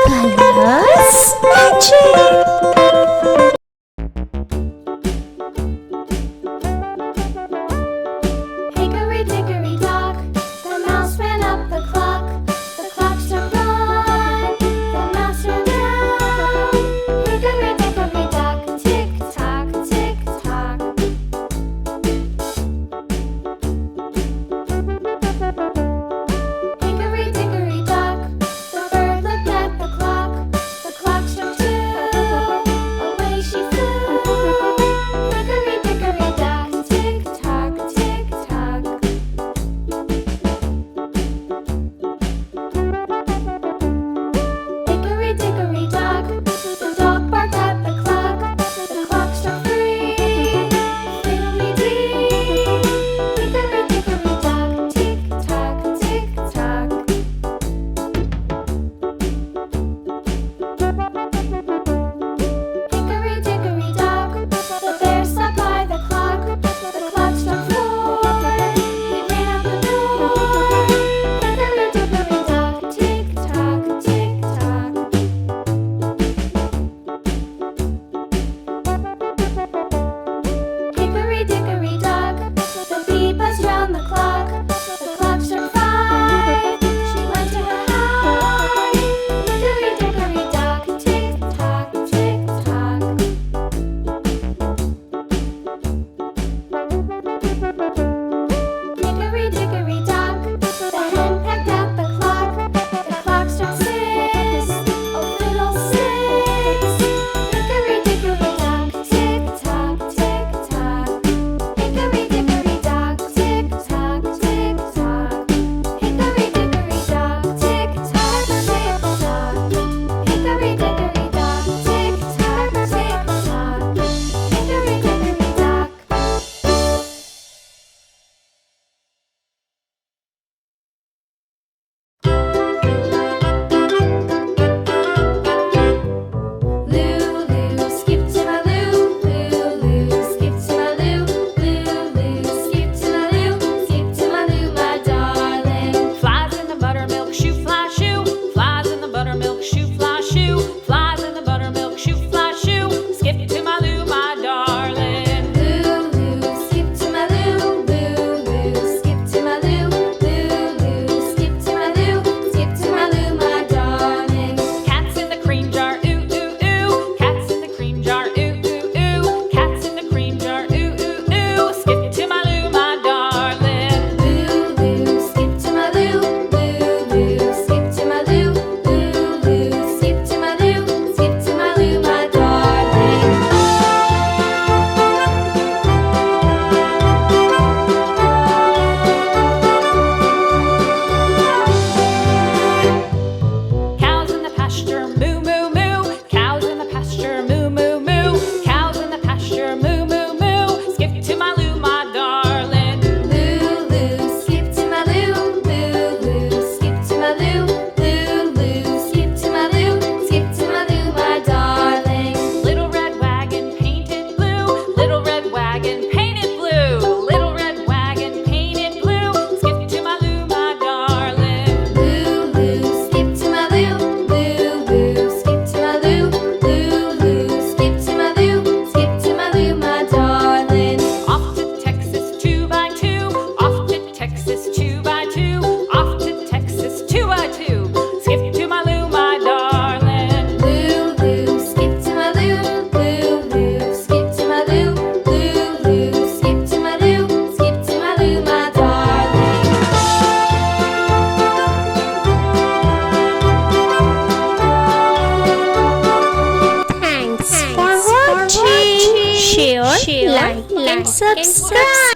Colors Magic. Hickory dickory dock, the mouse ran up the clock. The clock struck one, the mouse ran down. Hickory dickory dock, tick tock, tick tock. Hickory dickory dock, the bird looked at the clock. The clock struck two, away she flew. Hickory dickory dock, tick tock, tick tock. Hickory dickory dock, the dog barked at the clock. The clock struck three, fiddly-dee. Hickory dickory dock, tick tock, tick tock. Hickory dickory dock, the bear sat by the clock. The clock struck four, he ran out the door. Hickory dickory dock, tick tock, tick tock. Hickory dickory dock, the bee buzzed round the clock. The clock struck five, she went to her hive. Hickory dickory dock, tick tock, tick tock. Hickory dickory dock, the hen pecked at the clock. The clock struck six, oh fiddlesticks. Hickory dickory dock, tick tock, tick tock. Hickory dickory dock, tick tock, tick tock. Hickory dickory dock, tick tock, tick tock. Hickory dickory dock, tick tock, tick tock. Hickory dickory dock. Lulu, skip to my loo. Lulu, skip to my loo. Lulu, skip to my loo. Skip to my loo, my darling. Flies in the buttermilk shoe, fly shoe. Flies in the buttermilk shoe, fly shoe. Flies in the buttermilk shoe, fly shoe. Skip to my loo, my darling. Lulu, skip to my loo. Lulu, skip to my loo. Lulu, skip to my loo. Skip to my loo, my darling. Cats in the cream jar, ooh ooh ooh. Cats in the cream jar, ooh ooh ooh. Cats in the cream jar, ooh ooh ooh. Skip to my loo, my darling. Lulu, skip to my loo. Lulu, skip to my loo. Lulu, skip to my loo. Skip to my loo, my darling. Cows in the pasture, moo moo moo. Cows in the pasture, moo moo moo. Cows in the pasture, moo moo moo. Skip to my loo, my darling. Lulu, skip to my loo. Lulu, skip to my loo. Lulu, skip to my loo. Skip to my loo, my darling. Little red wagon painted blue. Little red wagon painted blue. Little red wagon painted blue. Skip to my loo, my darling. Lulu, skip to my loo. Lulu, skip to my loo. Lulu, skip to my loo. Skip to my loo, my darling. Off to Texas 2x2. Off to Texas 2x2. Off to Texas 2x2. Skip to my loo, my darling. Lulu, skip to my loo. Lulu, skip to my loo. Lulu, skip to my loo. Skip to my loo, my darling. Thanks for watching. Share, like, and subscribe.